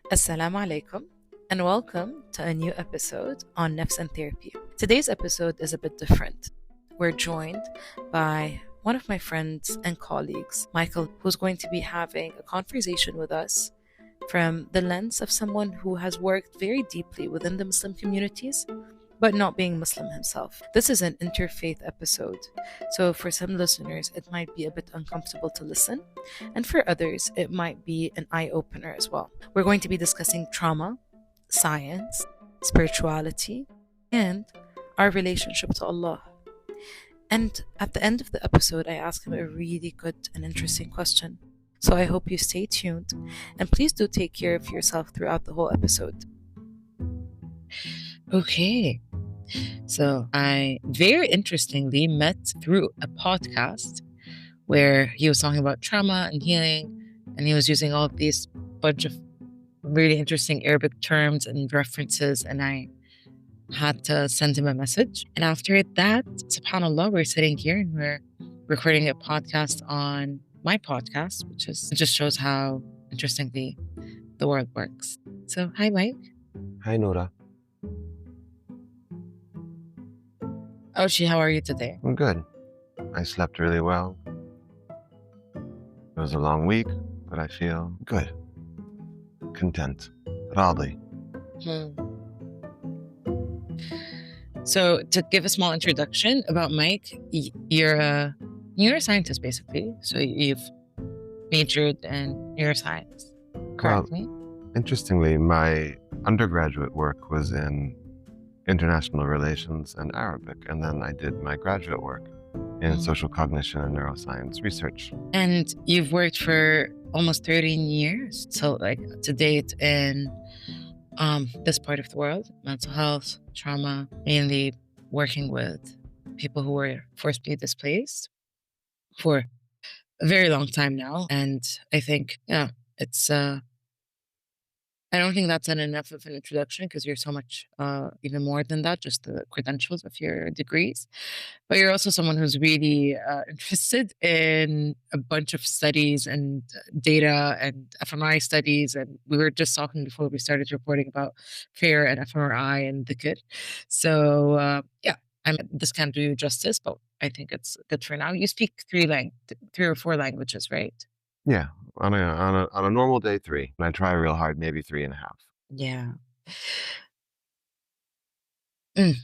Assalamu alaikum, and welcome to a new episode on Nafs and Therapy. Today's episode is a bit different. We're joined by one of my friends and colleagues, Michael, who's going to be having a conversation with us from the lens of someone who has worked very deeply within the Muslim communities, but not being Muslim himself. This is an interfaith episode, so for some listeners, it might be a bit uncomfortable to listen, and for others, it might be an eye opener as well. We're going to be discussing trauma, science, spirituality, and our relationship to Allah. And at the end of the episode, I ask him a really good and interesting question. So I hope you stay tuned, and please do take care of yourself throughout the whole episode. Okay. So I very interestingly met through a podcast where he was talking about trauma and healing, and he was using all of these bunch of really interesting Arabic terms and references, and I had to send him a message. And after that, subhanAllah, we're sitting here and we're recording a podcast on my podcast, which just shows how interestingly the world works. So hi, Mike. Hi, Nora. Oshi, how are you today? I'm good. I slept really well. It was a long week, but I feel good. Content. Radi. So to give a small introduction about Mike, you're a neuroscientist, basically. So you've majored in neuroscience, correct me? Interestingly, my undergraduate work was in international relations and Arabic, and then I did my graduate work in social cognition and neuroscience research. And you've worked for almost 13 years, so like to date in this part of the world, mental health, trauma, mainly working with people who were forcibly displaced for a very long time now. And I think, it's I don't think that's enough of an introduction because you're so much even more than that, just the credentials of your degrees. But you're also someone who's really interested in a bunch of studies and data and fMRI studies. And we were just talking before we started reporting about prayer and fMRI and dhikr. So this can't do you justice, but I think it's good for now. You speak three or four languages, right? Yeah, on a normal day, 3. And I try real hard, maybe 3.5. Yeah. Okay.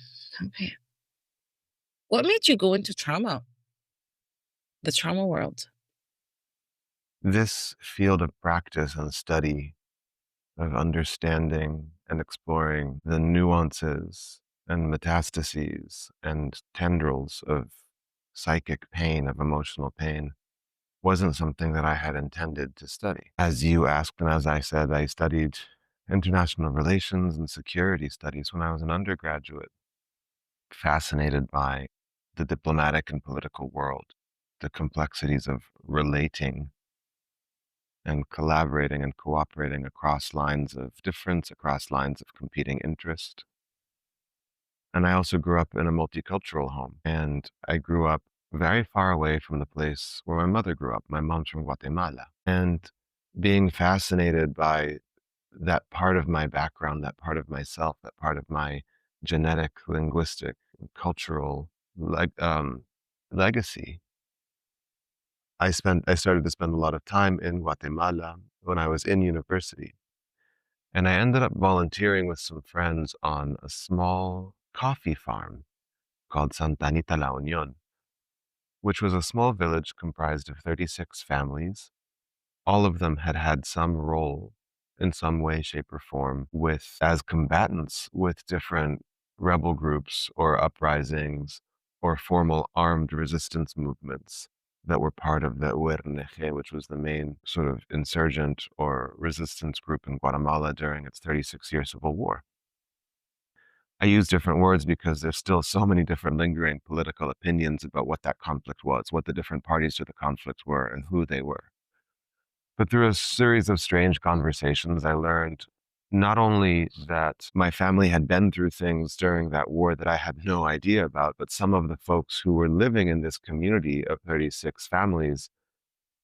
What made you go into trauma? The trauma world? This field of practice and study of understanding and exploring the nuances and metastases and tendrils of psychic pain, of emotional pain, wasn't something that I had intended to study. As you asked, and as I said, I studied international relations and security studies when I was an undergraduate, fascinated by the diplomatic and political world, the complexities of relating and collaborating and cooperating across lines of difference, across lines of competing interest. And I also grew up in a multicultural home, and I grew up very far away from the place where my mother grew up. My mom's from Guatemala. And being fascinated by that part of my background, that part of myself, that part of my genetic, linguistic, cultural legacy, I started to spend a lot of time in Guatemala when I was in university. And I ended up volunteering with some friends on a small coffee farm called Santa Anita La Union, which was a small village comprised of 36 families. All of them had had some role in some way, shape, or form as combatants with different rebel groups or uprisings or formal armed resistance movements that were part of the URNG, which was the main sort of insurgent or resistance group in Guatemala during its 36-year civil war. I use different words because there's still so many different lingering political opinions about what that conflict was, what the different parties to the conflict were, and who they were. But through a series of strange conversations, I learned not only that my family had been through things during that war that I had no idea about, but some of the folks who were living in this community of 36 families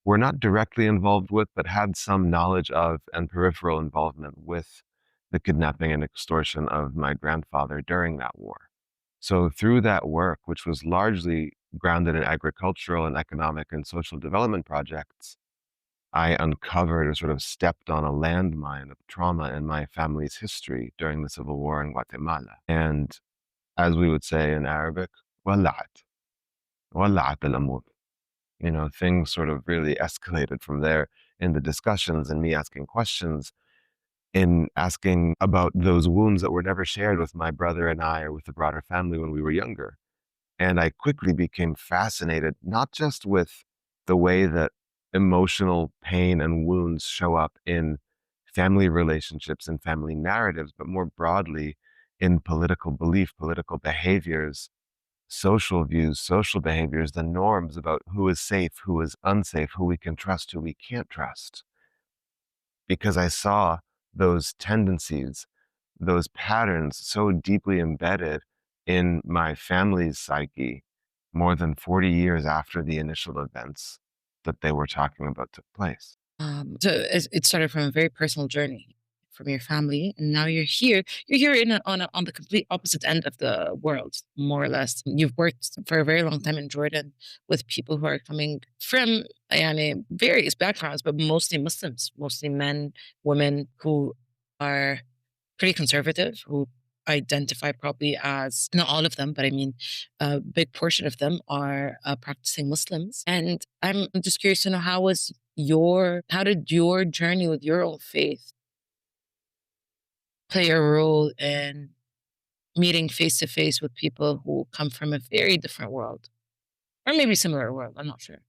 were not directly involved with, but had some knowledge of and peripheral involvement with the kidnapping and extortion of my grandfather during that war. So through that work, which was largely grounded in agricultural and economic and social development projects, I uncovered or sort of stepped on a landmine of trauma in my family's history during the Civil War in Guatemala. And as we would say in Arabic, ولعت الأمور. Things sort of really escalated from there in the discussions and me asking questions, in asking about those wounds that were never shared with my brother and I or with the broader family when we were younger. And I quickly became fascinated, not just with the way that emotional pain and wounds show up in family relationships and family narratives, but more broadly in political belief, political behaviors, social views, social behaviors, the norms about who is safe, who is unsafe, who we can trust, who we can't trust. Because I saw those tendencies, those patterns so deeply embedded in my family's psyche more than 40 years after the initial events that they were talking about took place. So it started from a very personal journey from your family, and now you're here. You're here on the complete opposite end of the world, more or less. You've worked for a very long time in Jordan with people who are coming from various backgrounds, but mostly Muslims, mostly men, women who are pretty conservative, who identify probably as, not all of them, but I mean, a big portion of them are practicing Muslims. And I'm just curious to know, how did your journey with your own faith play a role in meeting face to face with people who come from a very different world, or maybe similar world? I'm not sure.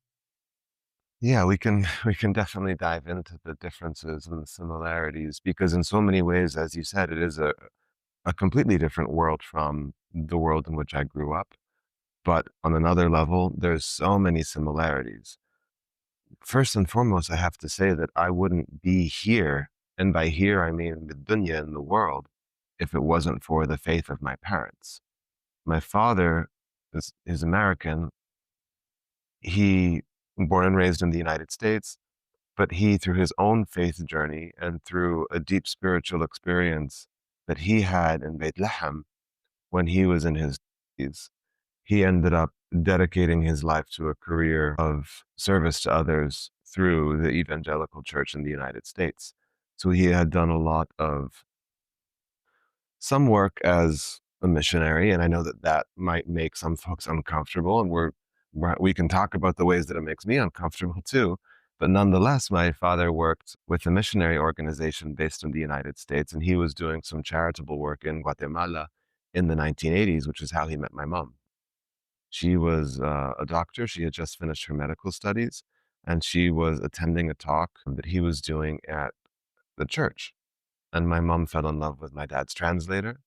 Yeah, we can we can definitely dive into the differences and the similarities because in so many ways, as you said, it is a completely different world from the world in which I grew up. But on another level, there's so many similarities. First and foremost, I have to say that I wouldn't be here, and by here I mean the dunya in the world, if it wasn't for the faith of my parents. My father is American. He born and raised in the United States, but he, through his own faith journey and through a deep spiritual experience that he had in Beit Lahem when he was in his 20s, he ended up dedicating his life to a career of service to others through the evangelical church in the United States. So he had done a lot of some work as a missionary, and I know that that might make some folks uncomfortable, and we can talk about the ways that it makes me uncomfortable too. But nonetheless, my father worked with a missionary organization based in the United States, and he was doing some charitable work in Guatemala in the 1980s, which is how he met my mom. She was a doctor. She had just finished her medical studies, and she was attending a talk that he was doing at the church. And my mom fell in love with my dad's translator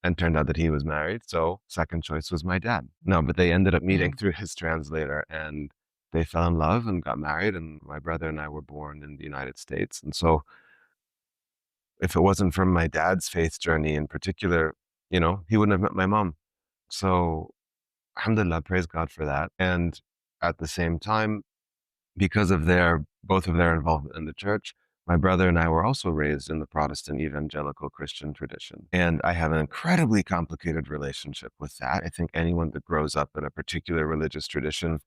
and turned out that he was married. So second choice was my dad. No, but they ended up meeting through his translator and they fell in love and got married. And my brother and I were born in the United States. And so if it wasn't for my dad's faith journey in particular, he wouldn't have met my mom. So alhamdulillah, praise God for that. And at the same time, because of both of their involvement in the church, my brother and I were also raised in the Protestant evangelical Christian tradition. And I have an incredibly complicated relationship with that. I think anyone that grows up in a particular religious tradition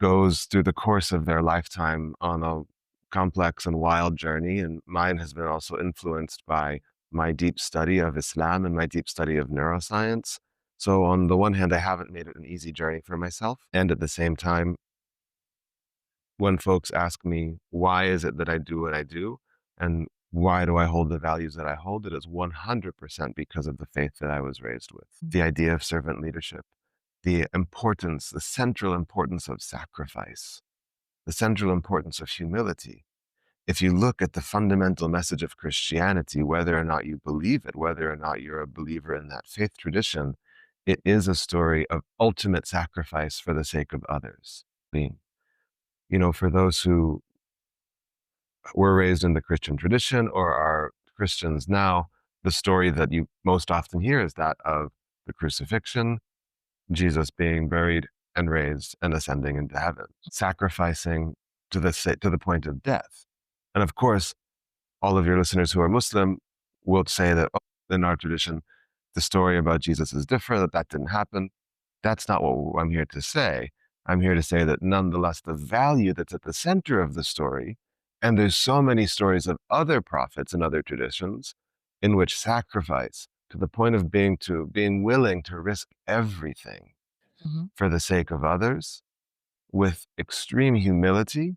goes through the course of their lifetime on a complex and wild journey. And mine has been also influenced by my deep study of Islam and my deep study of neuroscience. So on the one hand, I haven't made it an easy journey for myself. And at the same time, when folks ask me, why is it that I do what I do? And why do I hold the values that I hold? It is 100% because of the faith that I was raised with. The idea of servant leadership, the central importance of sacrifice, the central importance of humility. If you look at the fundamental message of Christianity, whether or not you believe it, whether or not you're a believer in that faith tradition, it is a story of ultimate sacrifice for the sake of others. For those who were raised in the Christian tradition or are Christians now, the story that you most often hear is that of the crucifixion, Jesus being buried and raised and ascending into heaven, sacrificing to the point of death. And of course, all of your listeners who are Muslim will say that, oh, in our tradition, the story about Jesus is different, that didn't happen. That's not what I'm here to say. I'm here to say that nonetheless, the value that's at the center of the story, and there's so many stories of other prophets and other traditions in which sacrifice to the point of being willing to risk everything Mhm. for the sake of others with extreme humility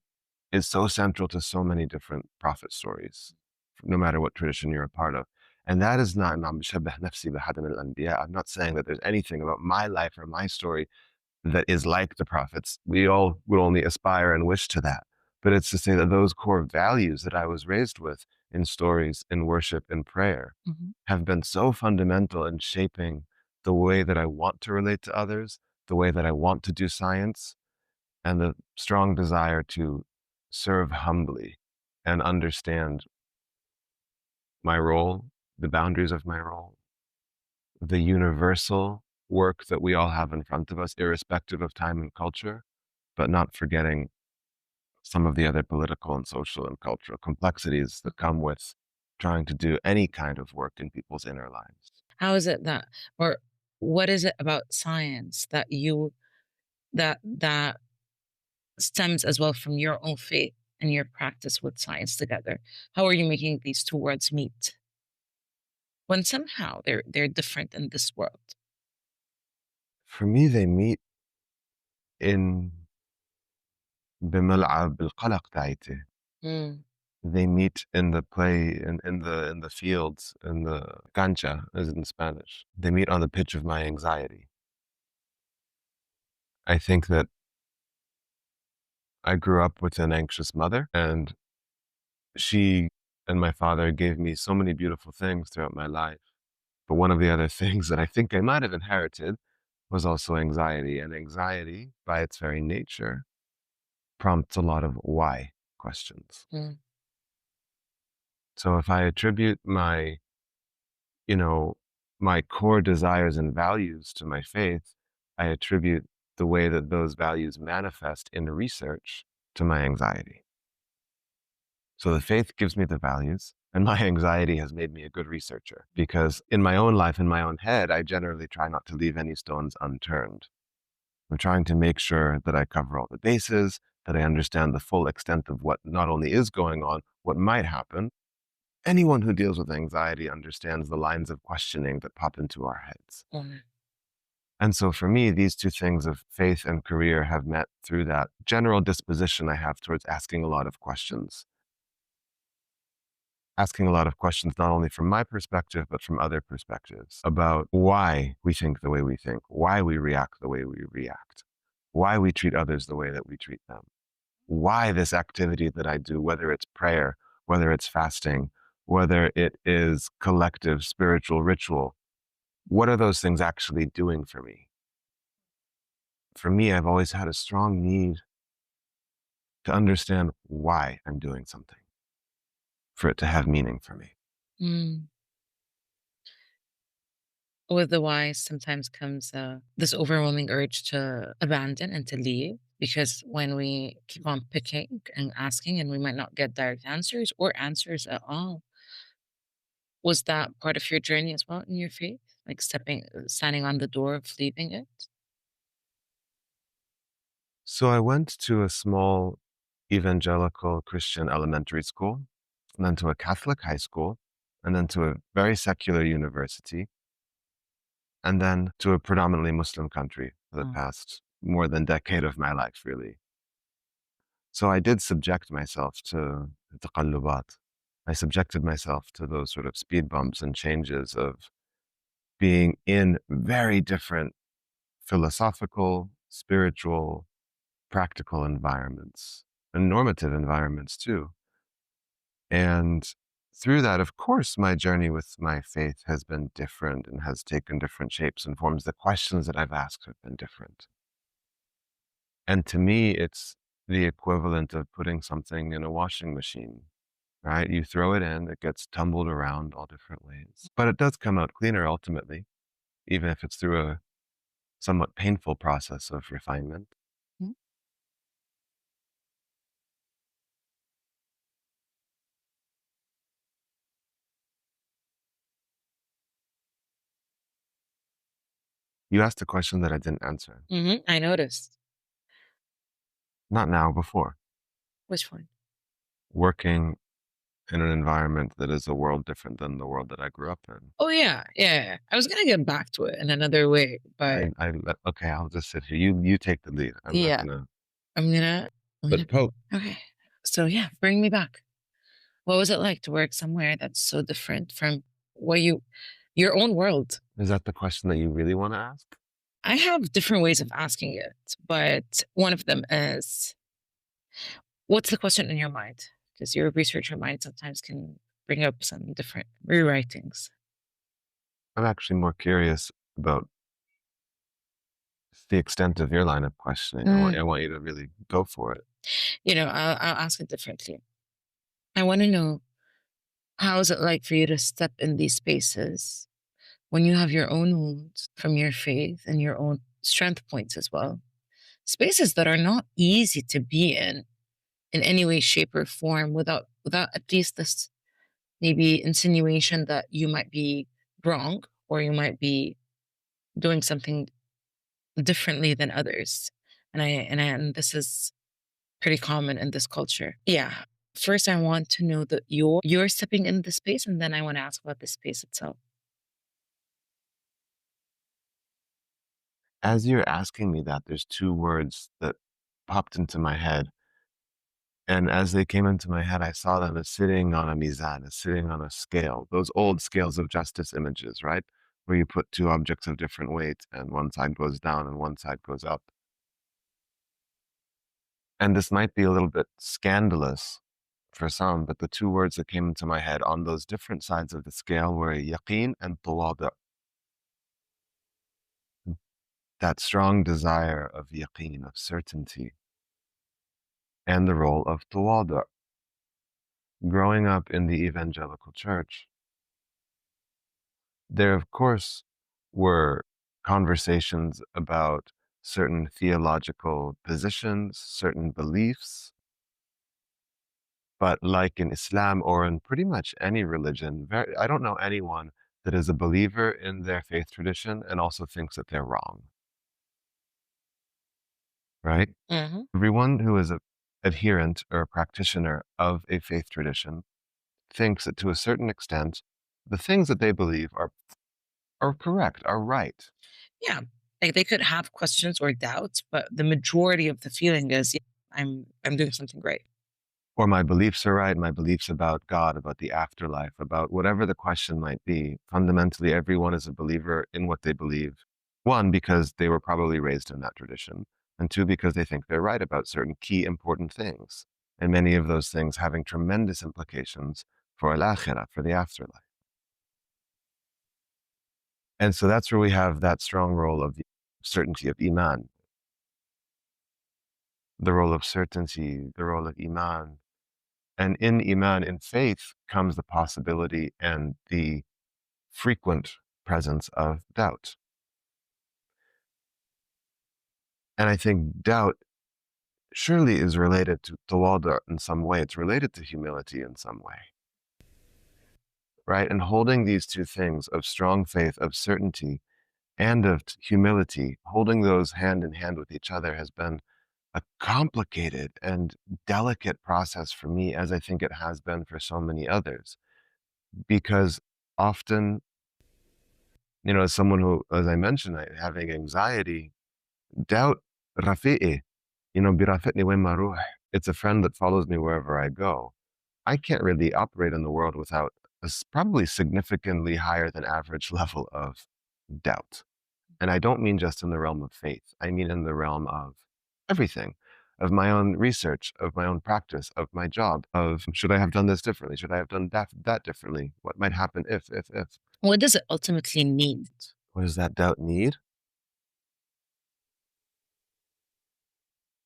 is so central to so many different prophet stories, no matter what tradition you're a part of. And that is not, I'm not saying that there's anything about my life or my story that is like the prophets. We all would only aspire and wish to that. But it's to say that those core values that I was raised with in stories, in worship, in prayer, Mhm. have been so fundamental in shaping the way that I want to relate to others, the way that I want to do science, and the strong desire to serve humbly and understand my role, the boundaries of my role, the universal work that we all have in front of us, irrespective of time and culture, but not forgetting some of the other political and social and cultural complexities that come with trying to do any kind of work in people's inner lives. How is it that, or what is it about science that that stems as well from your own faith and your practice with science together? How are you making these two worlds meet when somehow they're different in this world? For me, they meet in بملعب القلق تاعيتي. Mm. They meet in the play, in the fields, in the cancha, as in Spanish. They meet on the pitch of my anxiety. I think that I grew up with an anxious mother, and she and my father gave me so many beautiful things throughout my life. But one of the other things that I think I might have inherited was also anxiety. And anxiety, by its very nature, prompts a lot of why questions. Mm. So if I attribute you know, my core desires and values to my faith, I attribute the way that those values manifest in research to my anxiety. So the faith gives me the values, and my anxiety has made me a good researcher because in my own life, in my own head, I generally try not to leave any stones unturned. I'm trying to make sure that I cover all the bases, that I understand the full extent of what not only is going on, what might happen. Anyone who deals with anxiety understands the lines of questioning that pop into our heads. Mm. And so for me, these two things of faith and career have met through that general disposition I have towards asking a lot of questions. Asking a lot of questions, not only from my perspective, but from other perspectives about why we think the way we think, why we react the way we react, why we treat others the way that we treat them, why this activity that I do, whether it's prayer, whether it's fasting, whether it is collective spiritual ritual, what are those things actually doing for me? For me, I've always had a strong need to understand why I'm doing something, for it to have meaning for me. Mm. With the why sometimes comes this overwhelming urge to abandon and to leave, because when we keep on picking and asking and we might not get direct answers or answers at all. Was that part of your journey as well in your faith? Like standing on the door of leaving it? So I went to a small evangelical Christian elementary school, and then to a Catholic high school, and then to a very secular university, and then to a predominantly Muslim country for the Mm. past more than decade of my life, really. So I did subject myself to taqallubat. I subjected myself to those sort of speed bumps and changes of being in very different philosophical, spiritual, practical environments and normative environments too. And through that, of course, my journey with my faith has been different and has taken different shapes and forms. The questions that I've asked have been different. And to me, it's the equivalent of putting something in a washing machine, right? You throw it in, it gets tumbled around all different ways, but it does come out cleaner ultimately, even if it's through a somewhat painful process of refinement. Mm. You asked a question that I didn't answer. I noticed. Not now, before. Which one? Working in an environment that is a world different than the world that I grew up in. Oh yeah, yeah. I was gonna get back to it in another way, but Okay, I'll just sit here. You take the lead. I'm yeah, not gonna. I'm gonna. But Pope, Okay. So yeah, bring me back. What was it like to work somewhere that's so different from what your own world? is that the question that you really want to ask? I have different ways of asking it, but one of them is, what's the question in your mind? Because your researcher mind sometimes can bring up some different rewritings. I'm actually more curious about the extent of your line of questioning. I want you to really go for it. I'll ask it differently. I want to know, how is it like for you to step in these spaces when you have your own wounds from your faith and your own strength points as well? Spaces that are not easy to be in any way, shape, or form without at least this maybe insinuation that you might be wrong or you might be doing something differently than others. And this is pretty common in this culture. Yeah. First, I want to know that you're stepping in the space, and then I want to ask about the space itself. As you're asking me that, there's two words that popped into my head. And as they came into my head, I saw them as sitting on a mizan, as sitting on a scale, those old scales of justice images, right? Where you put two objects of different weight and one side goes down and one side goes up. And this might be a little bit scandalous for some, but the two words that came into my head on those different sides of the scale were yaqeen and tawadu'. That strong desire of yaqeen, of certainty, and the role of tawadu'. Growing up in the evangelical church, there, of course, were conversations about certain theological positions, certain beliefs. But like in Islam or in pretty much any religion, I don't know anyone that is a believer in their faith tradition and also thinks that they're wrong, right? Everyone who is an adherent or a practitioner of a faith tradition thinks that to a certain extent, the things that they believe are correct, are right. Yeah. Like they could have questions or doubts, but the majority of the feeling is, yeah, I'm doing something great. Or my beliefs are right, my beliefs about God, about the afterlife, about whatever the question might be. Fundamentally, everyone is a believer in what they believe. One, because they were probably raised in that tradition, and two, because they think they're right about certain key important things, and many of those things having tremendous implications for al-akhirah, for the afterlife. And so that's where we have that strong role of the certainty of iman, the role of certainty, the role of iman. And in iman, in faith, comes the possibility and the frequent presence of doubt. And I think doubt surely is related to tawadu' in some way. It's related to humility in some way, right? And holding these two things of strong faith, of certainty, and of humility, holding those hand in hand with each other has been a complicated and delicate process for me, as I think it has been for so many others. Because often, as someone who, as I mentioned, having anxiety, doubt, rafi'i, birafitni wain ma ruh. It's a friend that follows me wherever I go. I can't really operate in the world without a probably significantly higher than average level of doubt. And I don't mean just in the realm of faith. I mean in the realm of everything, of my own research, of my own practice, of my job, of should I have done this differently? Should I have done that differently? What might happen if? What does it ultimately need? What does that doubt need?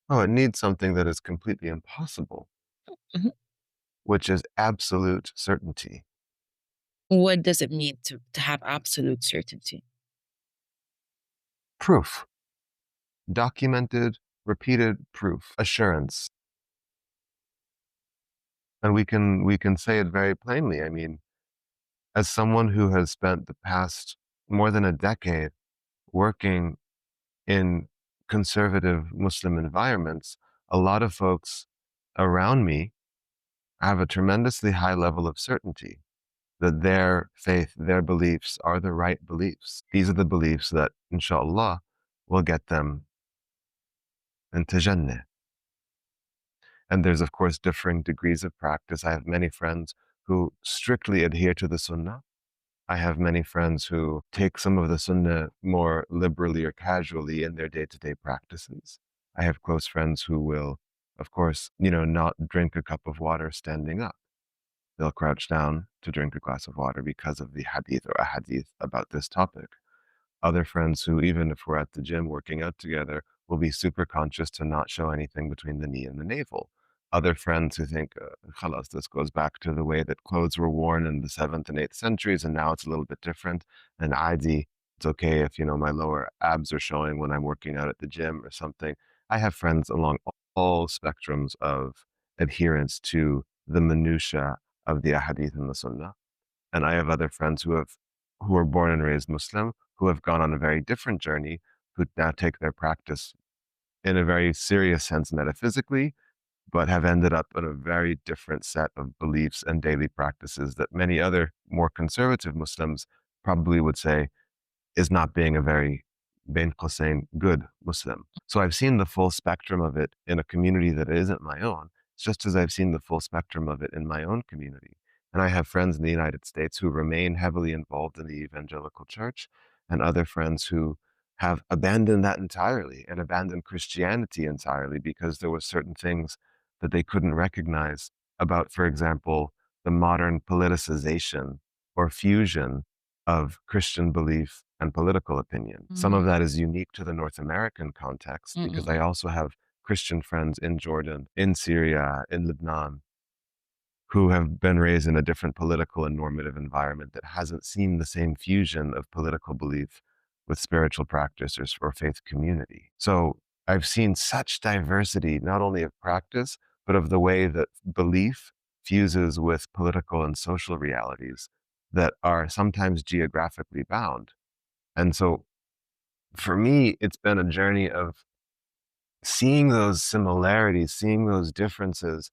Oh, it needs something that is completely impossible, Mhm. which is absolute certainty. What does it mean to have absolute certainty? Proof. Documented, repeated proof, assurance. And we can say it very plainly. I mean, as someone who has spent the past more than a decade working in conservative Muslim environments, a lot of folks around me have a tremendously high level of certainty that their faith, their beliefs are the right beliefs. These are the beliefs that, inshallah, will get them into Jannah. And there's, of course, differing degrees of practice. I have many friends who strictly adhere to the Sunnah. I have many friends who take some of the Sunnah more liberally or casually in their day-to-day practices. I have close friends who will, of course, not drink a cup of water standing up. They'll crouch down to drink a glass of water because of the hadith or a hadith about this topic. Other friends who, even if we're at the gym working out together, will be super conscious to not show anything between the knee and the navel. Other friends who think, khalas, this goes back to the way that clothes were worn in the 7th and 8th centuries, and now it's a little bit different. And adi, it's okay if, my lower abs are showing when I'm working out at the gym or something. I have friends along all spectrums of adherence to the minutiae of the ahadith and the sunnah. And I have other friends who are born and raised Muslim, who have gone on a very different journey, who now take their practice in a very serious sense metaphysically, but have ended up in a very different set of beliefs and daily practices that many other more conservative Muslims probably would say is not being a very, Bain Qussain, good Muslim. So I've seen the full spectrum of it in a community that isn't my own, just as I've seen the full spectrum of it in my own community. And I have friends in the United States who remain heavily involved in the evangelical church, and other friends who have abandoned that entirely and abandoned Christianity entirely because there were certain things that they couldn't recognize about, for example, the modern politicization or fusion of Christian belief and political opinion. Some of that is unique to the North American context because I also have Christian friends in Jordan, in Syria, in Lebanon, who have been raised in a different political and normative environment that hasn't seen the same fusion of political belief with spiritual practice or faith community. So I've seen such diversity, not only of practice, but of the way that belief fuses with political and social realities that are sometimes geographically bound. And so for me, it's been a journey of seeing those similarities, seeing those differences,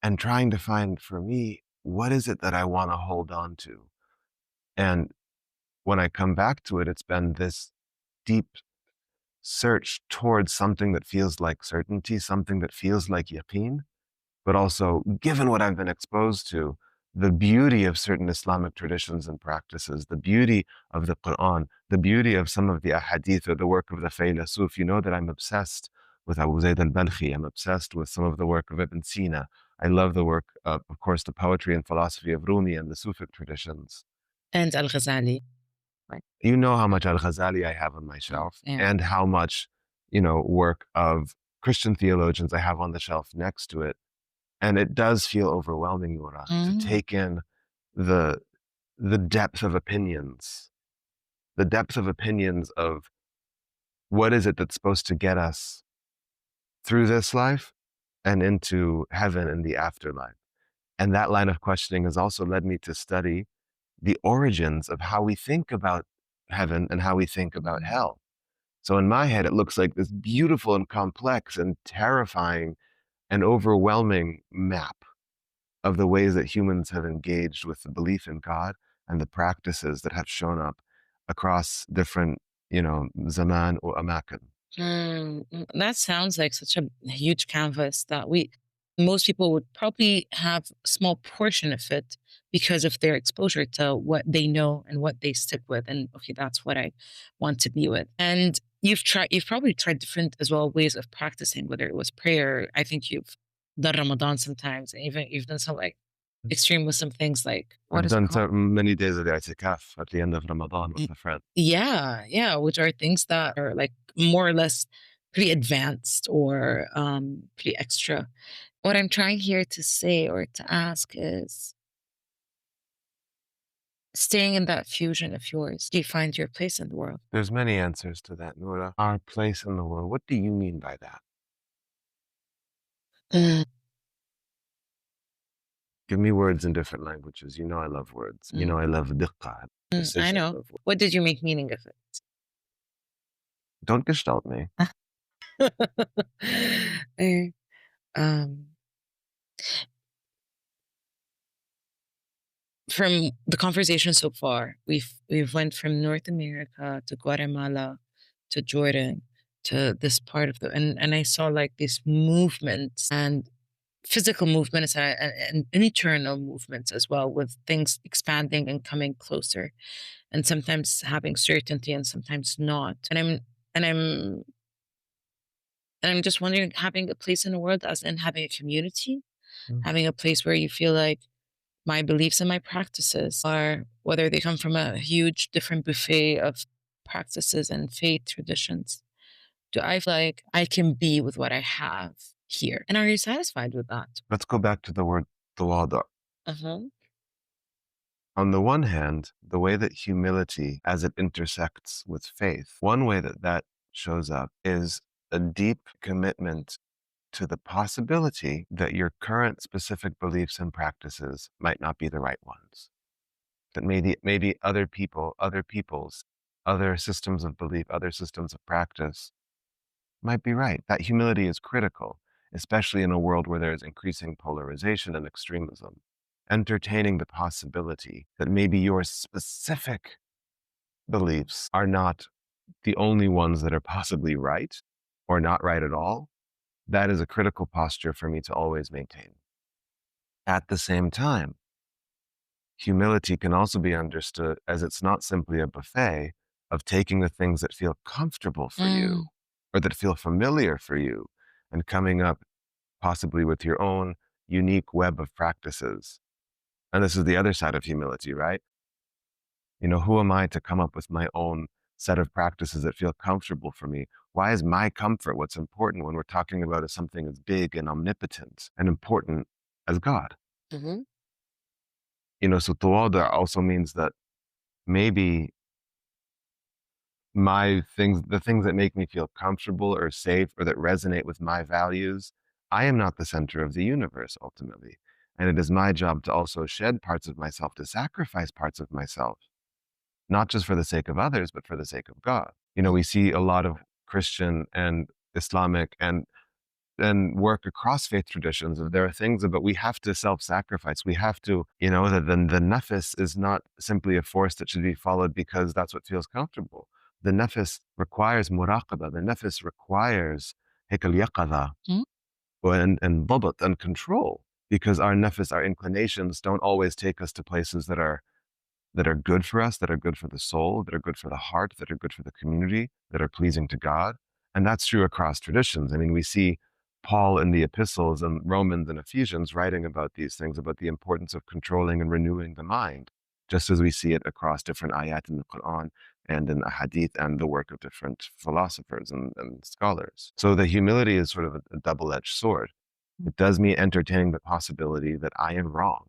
and trying to find, for me, what is it that I want to hold on to? And when I come back to it, it's been this deep search towards something that feels like certainty, something that feels like yaqeen, but also, given what I've been exposed to, the beauty of certain Islamic traditions and practices, the beauty of the Quran, the beauty of some of the ahadith or the work of the Faylasuf. You know that I'm obsessed with Abu Zayd al-Balkhi. I'm obsessed with some of the work of Ibn Sina. I love the work of course, the poetry and philosophy of Rumi and the Sufic traditions. And Al-Ghazali. You know how much Al-Ghazali I have on my shelf and how much, work of Christian theologians I have on the shelf next to it. And it does feel overwhelming, Nora, to take in the depth of opinions, of what is it that's supposed to get us through this life and into heaven and the afterlife. And that line of questioning has also led me to study the origins of how we think about heaven and how we think about hell. So in my head, it looks like this beautiful and complex and terrifying and overwhelming map of the ways that humans have engaged with the belief in God and the practices that have shown up across different, zaman or amakan. That sounds like such a huge canvas that most people would probably have a small portion of it because of their exposure to what they know and what they stick with. And okay, that's what I want to be with. And you've probably tried different as well ways of practicing, whether it was prayer. I think you've done Ramadan sometimes, and even you've done some like extreme Muslim things like I've done so many days of the i'tikaf at the end of Ramadan with a friend. Yeah, which are things that are like more or less pretty advanced or pretty extra. What I'm trying here to say or to ask is, staying in that fusion of yours, do you find your place in the world? There's many answers to that, Noura. Our place in the world. What do you mean by that? Give me words in different languages. You know I love words. You know I love diqqa, I precision know. of words. What did you make meaning of Don't gestalt me. it? um, from the conversation so far, we've went from North America to Guatemala to Jordan to this part of the and I saw like these movements and physical movements and internal movements as well, with things expanding and coming closer, and sometimes having certainty and sometimes not. And I'm just wondering, having a place in the world, as in having a community, having a place where you feel like my beliefs and my practices are, whether they come from a huge different buffet of practices and faith traditions, do I feel like I can be with what I have here? And are you satisfied with that? Let's go back to the word tawadu. Uh-huh. On the one hand, the way that humility, as it intersects with faith, one way that that shows up is a deep commitment to the possibility that your current specific beliefs and practices might not be the right ones. That maybe other people, other people's, other systems of belief, other systems of practice might be right. That humility is critical, especially in a world where there is increasing polarization and extremism. Entertaining the possibility that maybe your specific beliefs are not the only ones that are possibly right or not right at all, that is a critical posture for me to always maintain. At the same time, humility can also be understood as it's not simply a buffet of taking the things that feel comfortable for you or that feel familiar for you and coming up possibly with your own unique web of practices. And this is the other side of humility, right? You know, who am I to come up with my own set of practices that feel comfortable for me? Why is my comfort what's important when we're talking about something as big and omnipotent and important as God? Mm-hmm. You know, so tawada also means that maybe the things that make me feel comfortable or safe or that resonate with my values, I am not the center of the universe ultimately. And it is my job to also shed parts of myself, to sacrifice parts of myself, not just for the sake of others, but for the sake of God. You know, we see a lot of Christian and Islamic and work across faith traditions. There are things about we have to self-sacrifice. We have to, you know, that the nafs is not simply a force that should be followed because that's what feels comfortable. The nafs requires muraqaba. The nafs requires hikal yaqadha and dabat and control, because our nafs, our inclinations don't always take us to places that are good for us, that are good for the soul, that are good for the heart, that are good for the community, that are pleasing to God. And that's true across traditions. I mean, we see Paul in the epistles and Romans and Ephesians writing about these things, about the importance of controlling and renewing the mind, just as we see it across different ayat in the Quran and in the hadith and the work of different philosophers and scholars. So the humility is sort of a double-edged sword. It does mean entertaining the possibility that I am wrong.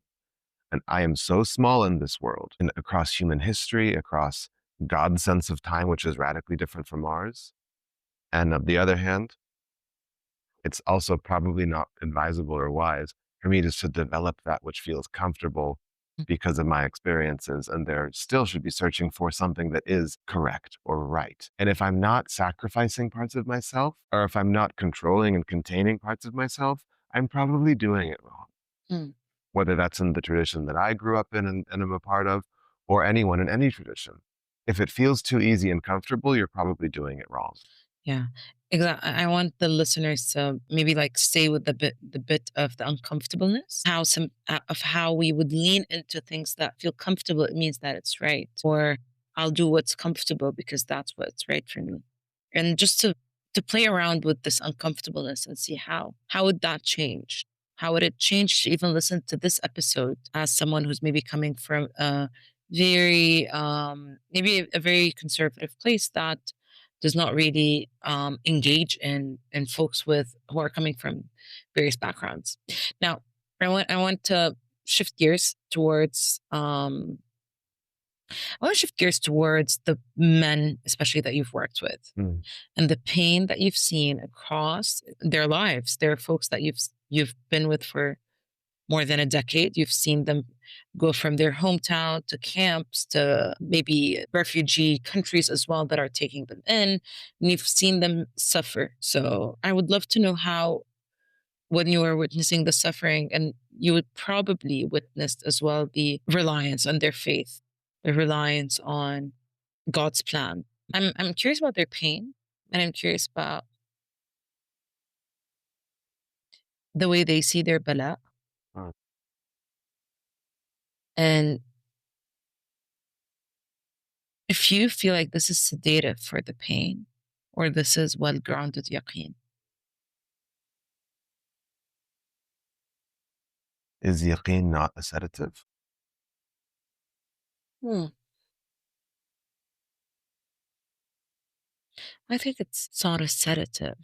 And I am so small in this world, and across human history, across God's sense of time, which is radically different from ours. And on the other hand, it's also probably not advisable or wise for me just to develop that which feels comfortable because of my experiences. And there still should be searching for something that is correct or right. And if I'm not sacrificing parts of myself, or if I'm not controlling and containing parts of myself, I'm probably doing it wrong. Whether that's in the tradition that I grew up in and am a part of, or anyone in any tradition. If it feels too easy and comfortable, you're probably doing it wrong. Yeah, exactly. I want the listeners to maybe like stay with the bit of the uncomfortableness, how of how we would lean into things that feel comfortable. It means that it's right, or I'll do what's comfortable because that's what's right for me, and just to play around with this uncomfortableness and see how would that change. How would it change to even listen to this episode as someone who's maybe coming from a very maybe a very conservative place that does not really engage in folks with who are coming from various backgrounds. Now, I want to shift gears towards I want to shift gears towards the men, especially that you've worked with, and the pain that you've seen across their lives. There are folks that you've been with for more than a decade. You've seen them go from their hometown to camps to maybe refugee countries as well that are taking them in. And you've seen them suffer. So I would love to know how, when you are witnessing the suffering, and you would probably witness as well the reliance on their faith, the reliance on God's plan. I'm curious about their pain, and I'm curious about the way they see their bala, Mm. and if you feel like this is sedative for the pain or this is well grounded yaqeen. Is yaqeen not a sedative? Hmm. I think it's not a sedative.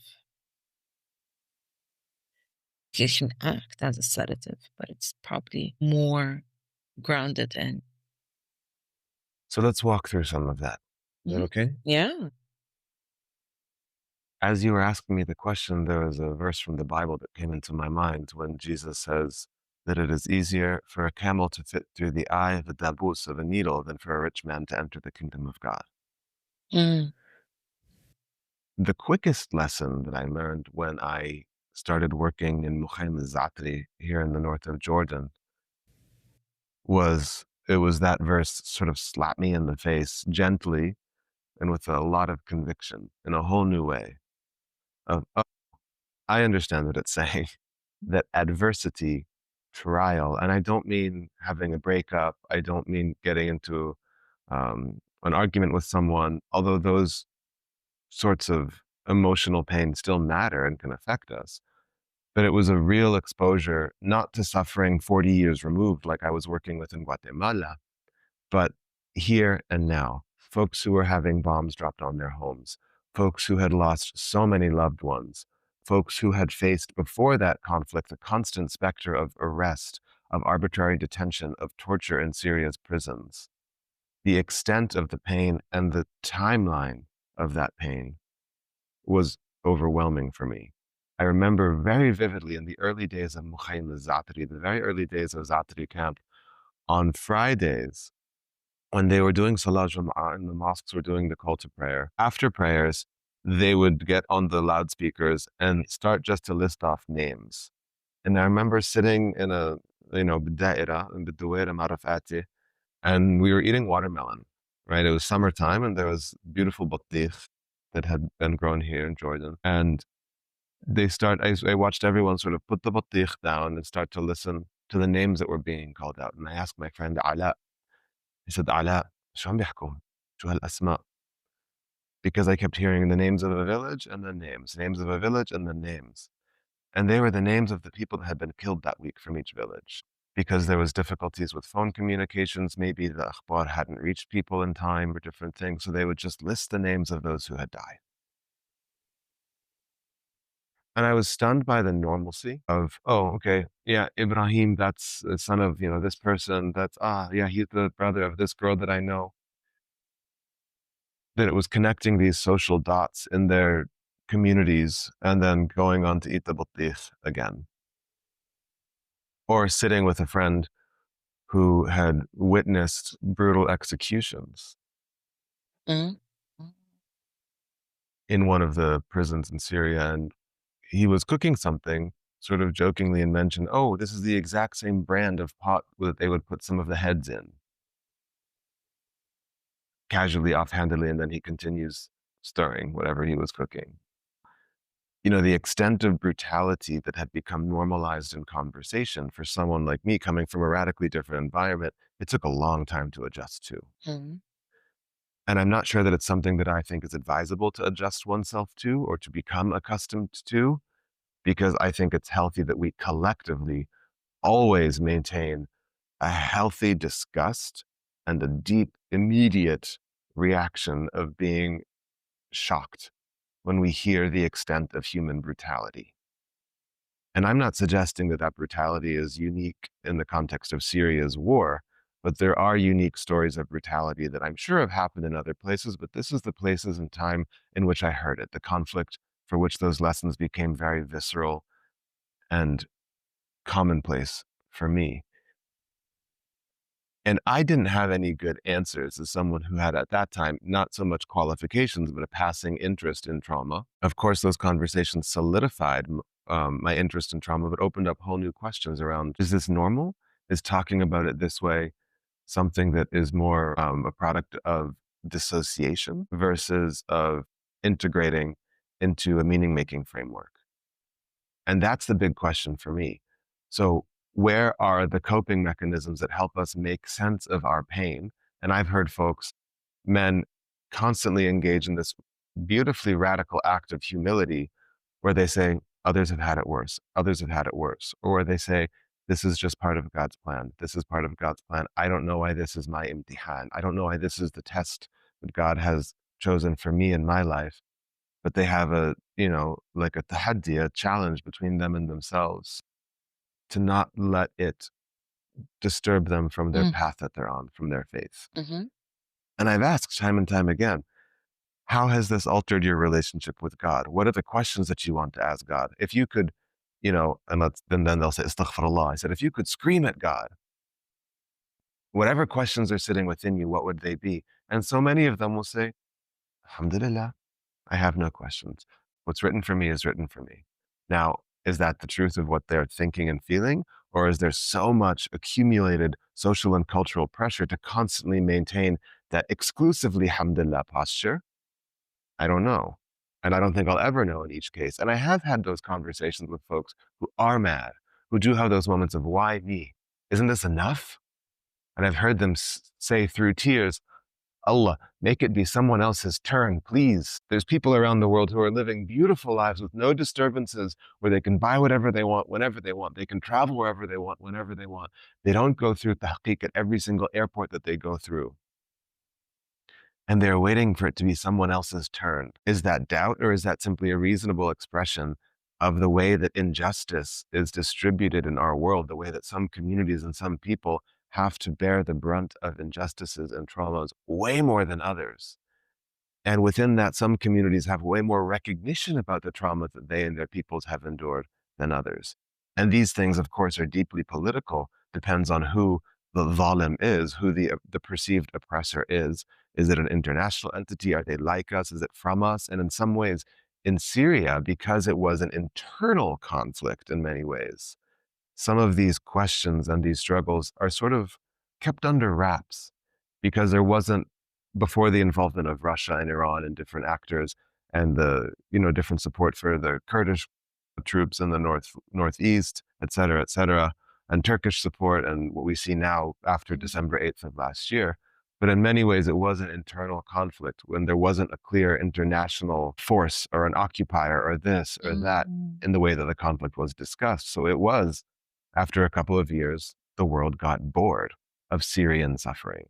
It can act as a sedative, but it's probably more grounded in. So let's walk through some of that. Is that Mhm. okay? Yeah. As you were asking me the question, there was a verse from the Bible that came into my mind when Jesus says that it is easier for a camel to fit through the eye of a dabus of a needle than for a rich man to enter the kingdom of God. Mm. The quickest lesson that I learned when I started working in Mukhaym al-Zatri here in the north of Jordan was that verse sort of slapped me in the face gently and with a lot of conviction in a whole new way of, oh, I understand what it's saying, that adversity, trial, and I don't mean having a breakup, I don't mean getting into an argument with someone, although those sorts of emotional pain still matter and can affect us. But it was a real exposure, not to suffering 40 years removed, like I was working with in Guatemala, but here and now. Folks who were having bombs dropped on their homes, folks who had lost so many loved ones, folks who had faced before that conflict the constant specter of arrest, of arbitrary detention, of torture in Syria's prisons. The extent of the pain and the timeline of that pain was overwhelming for me. I remember very vividly in the early days of Mukhaym al-Zatri, the very early days of Zatri camp, on Fridays, when they were doing Salah Jum'ah and the mosques were doing the call to prayer, after prayers, they would get on the loudspeakers and start just to list off names. And I remember sitting in a, b'da'ira, in B'duwaira Marafati, and we were eating watermelon, right? It was summertime and there was beautiful batikh that had been grown here in Jordan. And I watched everyone sort of put the batikh down and start to listen to the names that were being called out. And I asked my friend Ala, he said, Ala, شو عم بيحكوا? شو هالأسماء? Because I kept hearing the names of a village and then names of a village and then names. And they were the names of the people that had been killed that week from each village. Because there was difficulties with phone communications, maybe the akhbar hadn't reached people in time or different things, so they would just list the names of those who had died. And I was stunned by the normalcy of, oh, okay, yeah, Ibrahim, that's the son of, this person. That's, yeah, he's the brother of this girl that I know. That it was connecting these social dots in their communities and then going on to eat the batikh again. Or sitting with a friend who had witnessed brutal executions Mm. in one of the prisons in Syria. And he was cooking something sort of jokingly and mentioned, oh, this is the exact same brand of pot that they would put some of the heads in. Casually, offhandedly, and then he continues stirring whatever he was cooking. The extent of brutality that had become normalized in conversation for someone like me coming from a radically different environment, it took a long time to adjust to. Mm. And I'm not sure that it's something that I think is advisable to adjust oneself to or to become accustomed to, because I think it's healthy that we collectively always maintain a healthy disgust and a deep, immediate reaction of being shocked when we hear the extent of human brutality. And I'm not suggesting that that brutality is unique in the context of Syria's war, but there are unique stories of brutality that I'm sure have happened in other places, but this is the places and time in which I heard it, the conflict for which those lessons became very visceral and commonplace for me. And I didn't have any good answers as someone who had at that time not so much qualifications, but a passing interest in trauma. Of course, those conversations solidified my interest in trauma, but opened up whole new questions around, is this normal? Is talking about it this way something that is more a product of dissociation versus of integrating into a meaning-making framework? And that's the big question for me. So where are the coping mechanisms that help us make sense of our pain? And I've heard folks, men, constantly engage in this beautifully radical act of humility where they say, others have had it worse. Others have had it worse. Or where they say, this is just part of God's plan. This is part of God's plan. I don't know why this is my imtihan. I don't know why this is the test that God has chosen for me in my life. But they have a, like a tahaddi, a challenge between them and themselves to not let it disturb them from their path that they're on, from their faith. Mm-hmm. And I've asked time and time again, how has this altered your relationship with God? What are the questions that you want to ask God? If you could, and then they'll say, astaghfirullah. I said, if you could scream at God, whatever questions are sitting within you, what would they be? And so many of them will say, alhamdulillah, I have no questions. What's written for me is written for me. Now, is that the truth of what they're thinking and feeling? Or is there so much accumulated social and cultural pressure to constantly maintain that exclusively alhamdulillah posture? I don't know. And I don't think I'll ever know in each case. And I have had those conversations with folks who are mad, who do have those moments of, why me? Isn't this enough? And I've heard them say through tears, Allah, make it be someone else's turn, please. There's people around the world who are living beautiful lives with no disturbances, where they can buy whatever they want, whenever they want. They can travel wherever they want, whenever they want. They don't go through tahqiq at every single airport that they go through. And they're waiting for it to be someone else's turn. Is that doubt, or is that simply a reasonable expression of the way that injustice is distributed in our world, the way that some communities and some people have to bear the brunt of injustices and traumas way more than others? And within that, some communities have way more recognition about the traumas that they and their peoples have endured than others. And these things, of course, are deeply political. Depends on who the zalim is, who the perceived oppressor is. Is it an international entity? Are they like us? Is it from us? And in some ways, in Syria, because it was an internal conflict in many ways, some of these questions and these struggles are sort of kept under wraps because there wasn't, before the involvement of Russia and Iran and different actors and the, different support for the Kurdish troops in the northeast, et cetera, and Turkish support and what we see now after December 8th of last year. But in many ways, it was an internal conflict when there wasn't a clear international force or an occupier or this or that in the way that the conflict was discussed. So it was, after a couple of years, the world got bored of Syrian suffering.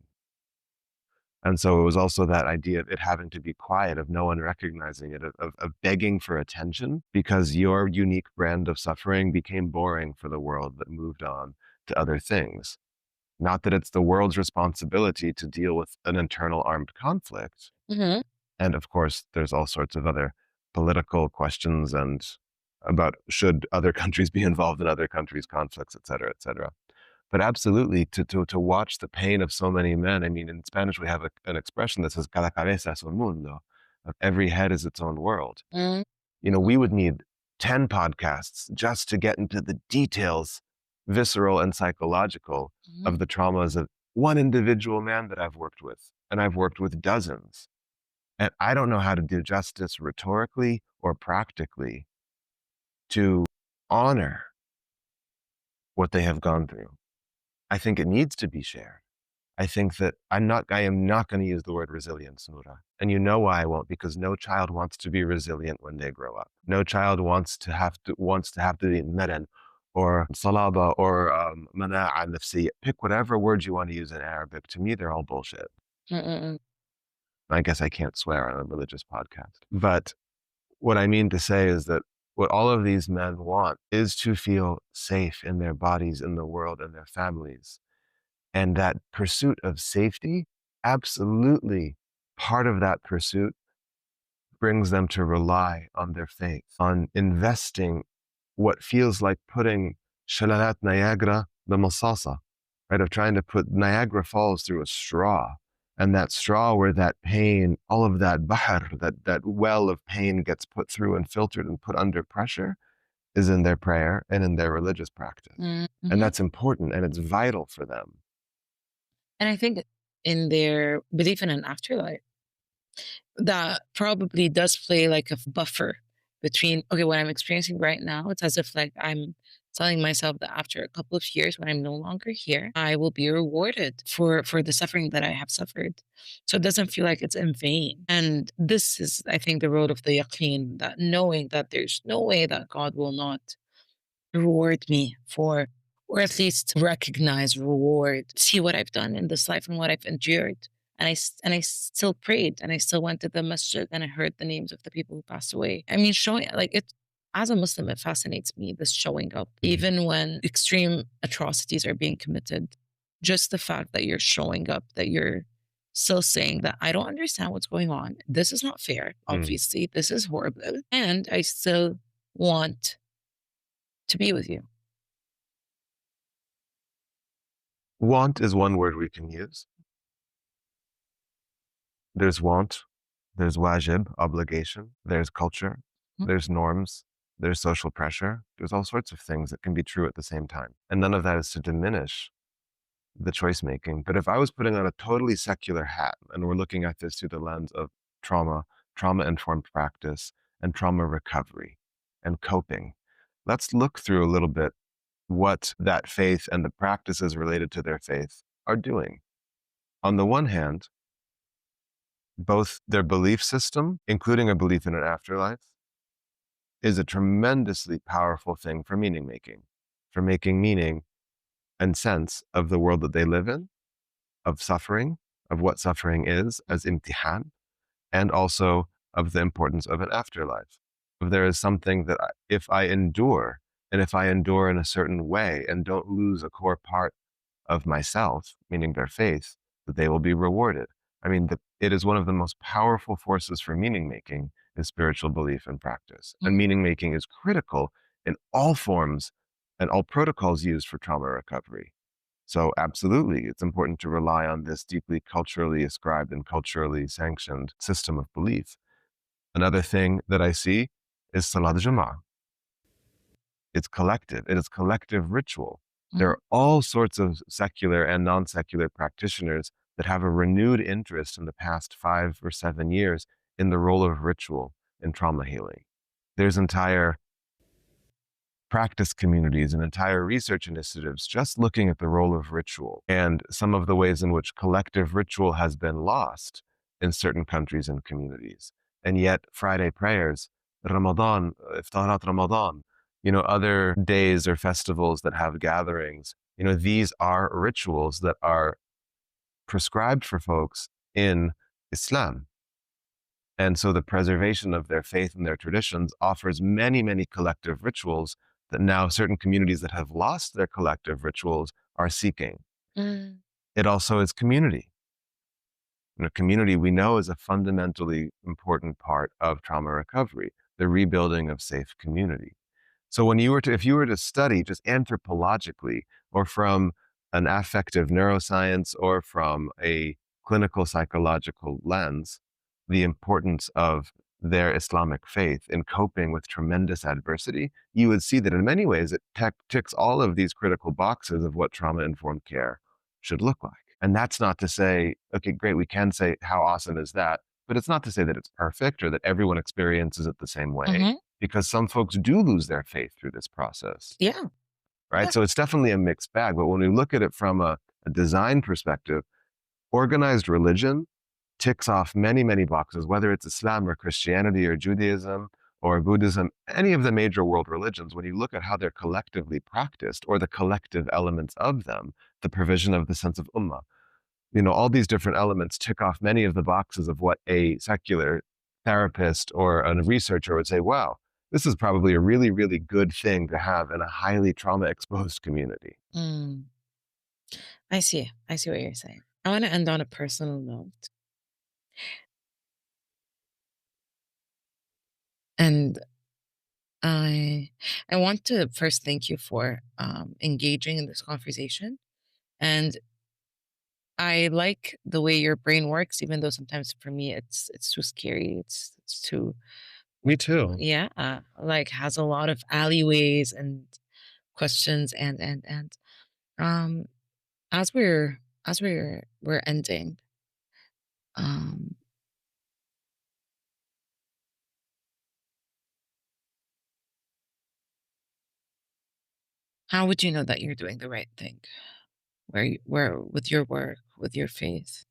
And so it was also that idea of it having to be quiet, of no one recognizing it, of begging for attention because your unique brand of suffering became boring for the world that moved on to other things. Not that it's the world's responsibility to deal with an internal armed conflict. Mm-hmm. And of course, there's all sorts of other political questions and about should other countries be involved in other countries' conflicts, et cetera, et cetera. But absolutely, to watch the pain of so many men. I mean, in Spanish, we have an expression that says, cada cabeza es un mundo, of every head is its own world. Mm-hmm. We would need 10 podcasts just to get into the details, visceral and psychological, of the traumas of one individual man that I've worked with. And I've worked with dozens. And I don't know how to do justice rhetorically or practically to honor what they have gone through. I think it needs to be shared. I think that I am not going to use the word resilience, Noura. And you know why I won't, because no child wants to be resilient when they grow up. No child wants to have to be nadan or salaba or mana'a nafsiyya. Pick whatever word you want to use in Arabic. To me, they're all bullshit. Mm-mm. I guess I can't swear on a religious podcast. But what I mean to say is that what all of these men want is to feel safe in their bodies, in the world, and their families. And that pursuit of safety, absolutely part of that pursuit brings them to rely on their faith, on investing what feels like putting Shalalat Niagara the masasa, right, of trying to put Niagara Falls through a straw. And that straw where that pain, all of that bahr, that well of pain gets put through and filtered and put under pressure is in their prayer and in their religious practice. Mm-hmm. And that's important and it's vital for them. And I think in their belief in an afterlife, that probably does play like a buffer between, okay, what I'm experiencing right now, it's as if like I'm telling myself that after a couple of years when I'm no longer here, I will be rewarded for the suffering that I have suffered. So it doesn't feel like it's in vain. And this is, I think, the road of the yaqeen, that knowing that there's no way that God will not reward me for, or at least recognize, reward, see what I've done in this life and what I've endured. And I still prayed, and I still went to the masjid, and I heard the names of the people who passed away. I mean, showing like it, as a Muslim, it fascinates me, this showing up, even when extreme atrocities are being committed. Just the fact that you're showing up, that you're still saying that I don't understand what's going on. This is not fair. Obviously, this is horrible. And I still want to be with you. Want is one word we can use. There's want, there's wajib, obligation, there's culture, there's norms, there's social pressure, there's all sorts of things that can be true at the same time. And none of that is to diminish the choice making. But if I was putting on a totally secular hat and we're looking at this through the lens of trauma, trauma-informed practice, and trauma recovery and coping, let's look through a little bit what that faith and the practices related to their faith are doing. On the one hand, both their belief system, including a belief in an afterlife, is a tremendously powerful thing for meaning making, for making meaning and sense of the world that they live in, of suffering, of what suffering is as imtihan, and also of the importance of an afterlife. If there is something that if I endure, and if I endure in a certain way and don't lose a core part of myself, meaning their faith, that they will be rewarded. I mean, it is one of the most powerful forces for meaning making is spiritual belief and practice. And meaning making is critical in all forms and all protocols used for trauma recovery. So absolutely, it's important to rely on this deeply culturally ascribed and culturally sanctioned system of belief. Another thing that I see is Salat Jama'ah. It's collective. It is collective ritual. There are all sorts of secular and non-secular practitioners that have a renewed interest in the past 5 or 7 years in the role of ritual in trauma healing. There's entire practice communities and entire research initiatives just looking at the role of ritual and some of the ways in which collective ritual has been lost in certain countries and communities. And yet Friday prayers, Ramadan, Iftarat Ramadan, other days or festivals that have gatherings, these are rituals that are prescribed for folks in Islam. And so the preservation of their faith and their traditions offers many, many collective rituals that now certain communities that have lost their collective rituals are seeking. It also is community. Community we know is a fundamentally important part of trauma recovery, the rebuilding of safe community. So if you were to study just anthropologically or from an affective neuroscience or from a clinical psychological lens, the importance of their Islamic faith in coping with tremendous adversity, you would see that in many ways it ticks all of these critical boxes of what trauma-informed care should look like. And that's not to say, okay, great, we can say how awesome is that, but it's not to say that it's perfect or that everyone experiences it the same way, because some folks do lose their faith through this process. Yeah. Right? Yeah. So it's definitely a mixed bag. But when we look at it from a design perspective, organized religion ticks off many, many boxes, whether it's Islam or Christianity or Judaism or Buddhism, any of the major world religions. When you look at how they're collectively practiced or the collective elements of them, the provision of the sense of ummah, all these different elements tick off many of the boxes of what a secular therapist or a researcher would say, wow, this is probably a really, really good thing to have in a highly trauma-exposed community. I see. I see what you're saying. I want to end on a personal note. And I I want to first thank you for engaging in this conversation, and I like the way your brain works, even though sometimes for me it's too scary. It's too Me too. yeah, like has a lot of alleyways and questions and um as we're ending, um how would you know that you're doing the right thing? Where with your work, with your faith?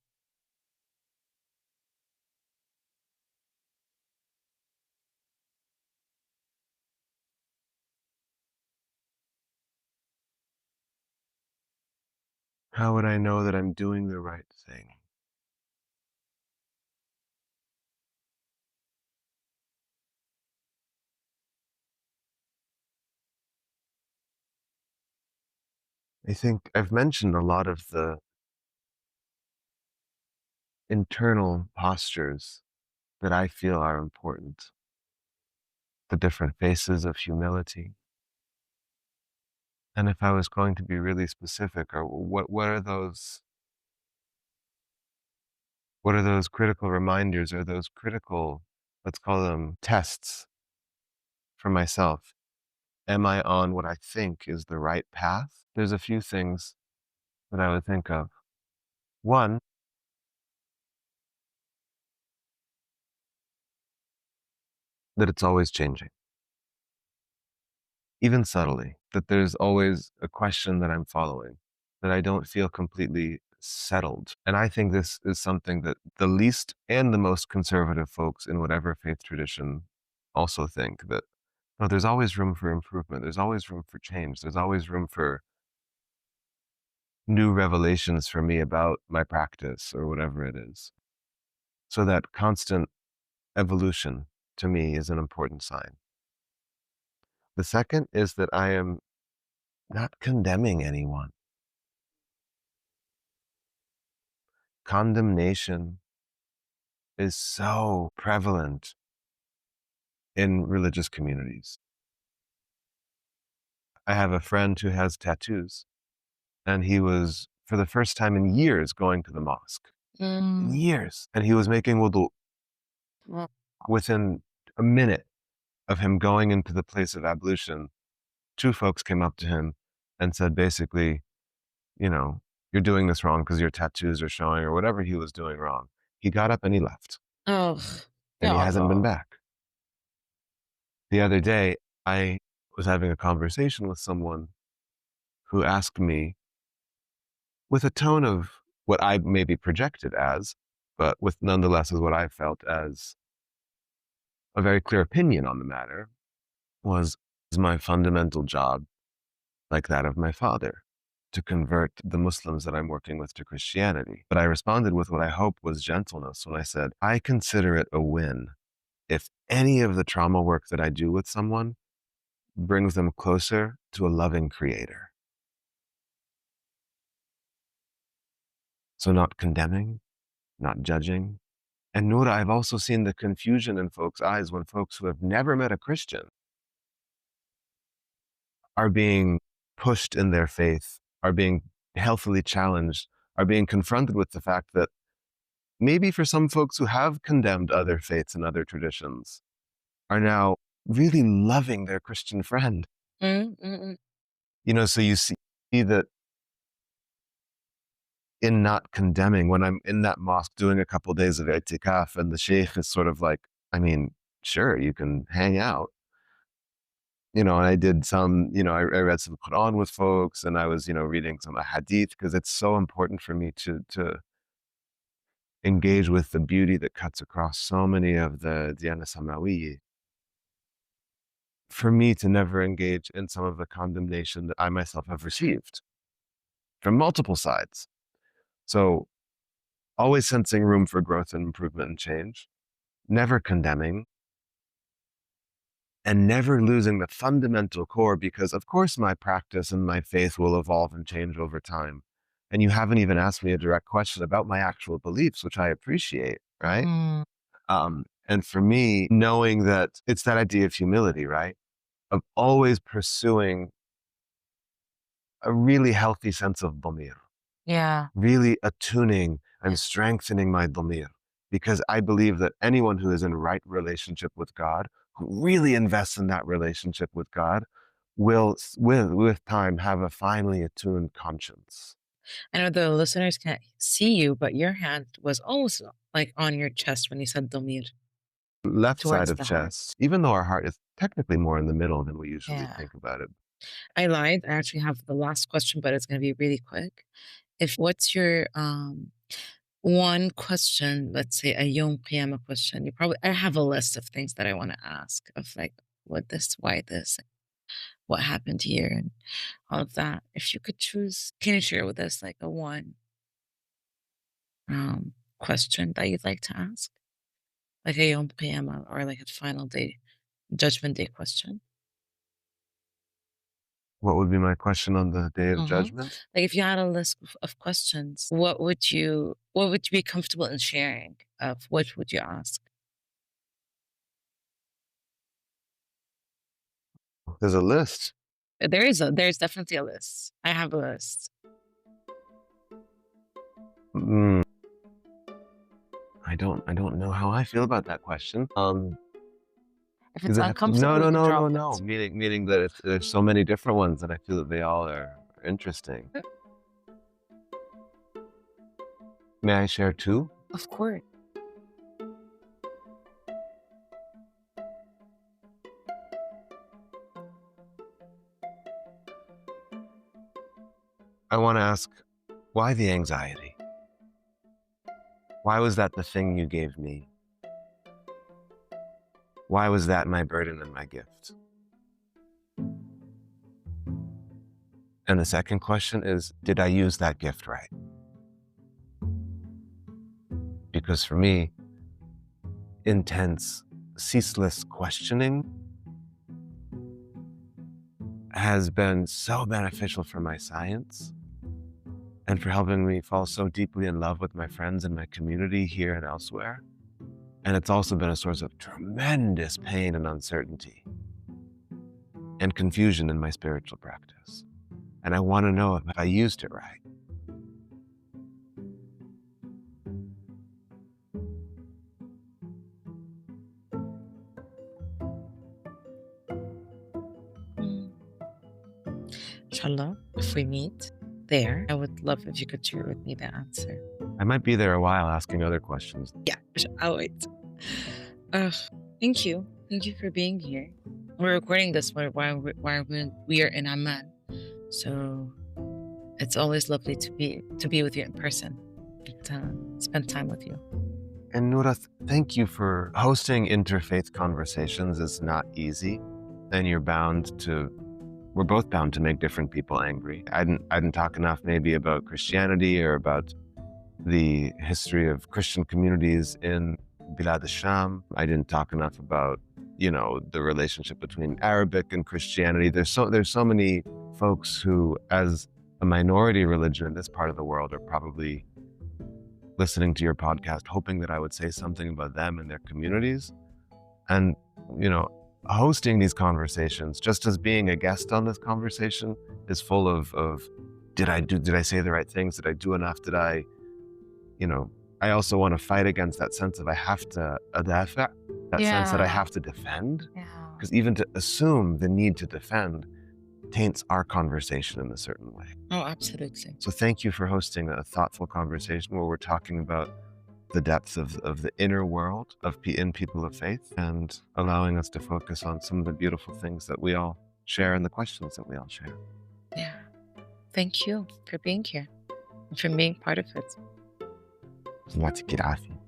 How would I know that I'm doing the right thing? I think I've mentioned a lot of the internal postures that I feel are important, the different faces of humility. And if I was going to be really specific, or what are those critical reminders or those critical, let's call them tests for myself? Am I on what I think is the right path? There's a few things that I would think of. One, that it's always changing, even subtly, that there's always a question that I'm following, that I don't feel completely settled. And I think this is something that the least and the most conservative folks in whatever faith tradition also think, that no, there's always room for improvement. There's always room for change. There's always room for new revelations for me about my practice or whatever it is. So that constant evolution to me is an important sign. The second is that I am not condemning anyone. Condemnation is so prevalent in religious communities. I have a friend who has tattoos, and he was, for the first time in years, going to the mosque. In years. And he was making wudu. Well, Within a minute of him going into the place of ablution, two folks came up to him and said, basically, you know, you're doing this wrong because your tattoos are showing, or whatever he was doing wrong. He got up and he left, oh, and he hasn't been no. back. The other day, I was having a conversation with someone who asked me, with a tone of what I maybe projected as, but with nonetheless as what I felt as a very clear opinion on the matter, was, is my fundamental job like that of my father, to convert the Muslims that I'm working with to Christianity? But I responded with what I hope was gentleness when I said, I consider it a win if any of the trauma work that I do with someone brings them closer to a loving creator. So not condemning, not judging. And Noura, I've also seen the confusion in folks' eyes when folks who have never met a Christian are being pushed in their faith, are being healthily challenged, are being confronted with the fact that maybe for some folks who have condemned other faiths and other traditions are now really loving their Christian friend. Mm, mm, mm. So you see that in not condemning, when I'm in that mosque doing a couple of days of i'tikaf and the sheikh is sort of like, I mean, sure, you can hang out. And I did some, I read some Quran with folks, and I was, reading some hadith, because it's so important for me to engage with the beauty that cuts across so many of the Diyana Samawi. For me to never engage in some of the condemnation that I myself have received from multiple sides. So always sensing room for growth and improvement and change, never condemning, and never losing the fundamental core, because of course my practice and my faith will evolve and change over time. And you haven't even asked me a direct question about my actual beliefs, which I appreciate, right? Mm. And for me, knowing that it's that idea of humility, right? of always pursuing a really healthy sense of dhamir, Yeah. really attuning and Yeah. strengthening my dhamir. Because I believe that anyone who is in right relationship with God, who really invests in that relationship with God, will, with time, have a finely attuned conscience. I know the listeners can't see you, but your hand was almost like on your chest when you said Domir. Left Towards side of the heart. chest, even though our heart is technically more in the middle than we usually Yeah. think about it. I lied. I actually have the last question, but it's going to be really quick. What's your one question, let's say a Yom Qiyamah question? I have a list of things that I want to ask of like, what this, why this, what happened here, and all of that. If you could choose, can you share with us like a one question that you'd like to ask? Like a Yom Qiyamah or like a final day, judgment day question? What would be my question on the day of judgment? Like if you had a list of questions, what would you be comfortable in sharing? Of what would you ask? There's a list. There's definitely a list. I have a list. I don't know how I feel about that question. If it's No, uncomfortable, you can drop it. Meaning that there's so many different ones, and I feel that they all are interesting. May I share two? Of course. I want to ask, why the anxiety? Why was that the thing you gave me? Why was that my burden and my gift? And the second question is, did I use that gift right? Because for me, intense, ceaseless questioning has been so beneficial for my science and for helping me fall so deeply in love with my friends and my community here and elsewhere. And it's also been a source of tremendous pain and uncertainty and confusion in my spiritual practice. And I want to know if I used it right. Inshallah, if we meet there, I would love if you could share with me the answer. I might be there a while asking other questions. Yeah, I'll wait. Thank you. Thank you for being here. We're recording this while we are in Amman. So it's always lovely to be with you in person, to spend time with you. And Noura, thank you for hosting interfaith conversations. It's not easy, and we're both bound to make different people angry. I didn't talk enough maybe about Christianity or about the history of Christian communities in Bilad al-Sham. I didn't talk enough about, the relationship between Arabic and Christianity. There's so many folks who, as a minority religion in this part of the world, are probably listening to your podcast, hoping that I would say something about them and their communities. And, hosting these conversations, just as being a guest on this conversation, is full of did I say the right things? Did I do enough? Did I, I also want to fight against that sense of I have to adafa, that sense that I have to defend. Because even to assume the need to defend taints our conversation in a certain way. Oh, absolutely. So thank you for hosting a thoughtful conversation where we're talking about the depths of the inner world in people of faith and allowing us to focus on some of the beautiful things that we all share and the questions that we all share. Yeah. Thank you for being here and for being part of it. يعطيك العافية.